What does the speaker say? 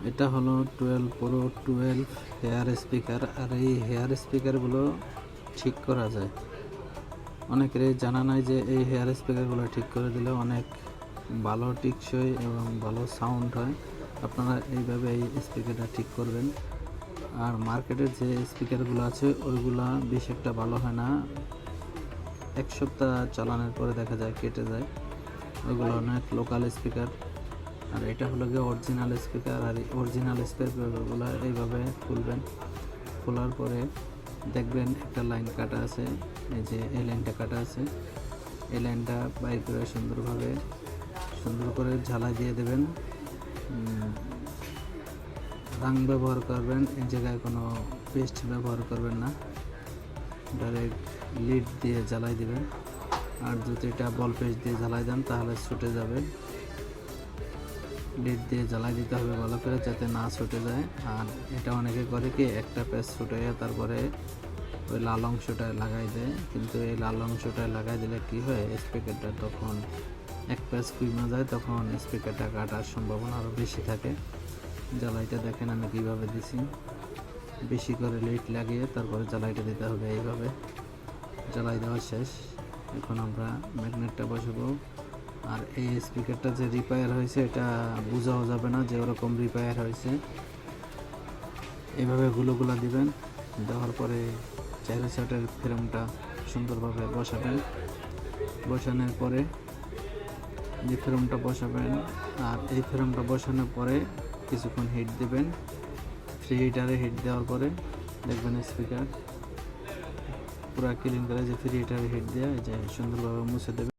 এটা হলো 12 pro 12 hair speaker. আর এই হেয়ার স্পিকারগুলো ঠিক করা যায়। অনেকেরই জানা নাই যে এই হেয়ার স্পিকারগুলো ঠিক করে দিলে অনেক ভালো টিকসই এবং ভালো সাউন্ড হয়। আপনারা এইভাবে এই স্পিকারটা ঠিক করবেন। আর মার্কেটের যে স্পিকারগুলো আছে ওইগুলা বেশ একটা ভালো হয় না, এক সপ্তাহ চালানোর পরে দেখা যায় কেটে যায়। ওইগুলো অনেক লোকাল স্পিকার। আর এটা হলো গিয়ে অরিজিনাল স্পিকার। আর এই অরিজিনাল স্পিকারগুলো এইভাবে খুলবেন। খোলার পরে দেখবেন একটা লাইন কাটা আছে, এই যে এই লাইনটা কাটা আছে, এই লাইনটা বাইর করে সুন্দর করে ঝালাই দিয়ে দেবেন। রাং ব্যবহার করবেন, এই জায়গায় কোনো পেস্ট ব্যবহার করবেন না, ডাইরেক্ট লিড দিয়ে জ্বালাই দিবেন। আর যদি এটা বল পেস্ট দিয়ে জ্বালাই দেন তাহলে ছুটে যাবে। লিড দিয়ে জ্বালাই দিতে হবে ভালো করে, যাতে না ছুটে যায়। আর এটা অনেকে করে কি একটা পেস্ট ছুটে তারপরে ওই লাল অংশটা লাগাই দেয়, কিন্তু এই লাল অংশটা লাগাই দিলে কি হয়, স্পিকারটা তখন এক পেস্ট কমে যায়, তখন স্পিকারটা কাটার সম্ভাবনা আরও বেশি থাকে। জ্বালাইটা দেখেন আমি কীভাবে দিছি, বেশি করে লিড লাগিয়ে তারপরে জ্বালাইটা দিতে হবে। এইভাবে জ্বালাই দেওয়া শেষ। এখন আমরা ম্যাগনেটটা বসাবো। আর এই স্পিকারটা যে রিপেয়ার হয়েছে এটা বোঝাও যাবে না যে ওরকম রিপেয়ার হয়েছে। এইভাবে গুলোগুলা দিবেন, দেওয়ার পরে চাইরো শার্টের ফ্রেমটা সুন্দরভাবে বসাবেন। বসানোর পরে যে ফ্রেমটা বসাবেন, আর এই ফ্রেমটা বসানোর পরে কিছুক্ষণ হিট দেবেন। ফ্রি হিটারে হিট দেওয়ার পরে দেখবেন স্পিকার পুরো ক্লিন করে, যে ফ্রি হিটারে হিট দেওয়া, যে সুন্দরভাবে মুছে দেবেন।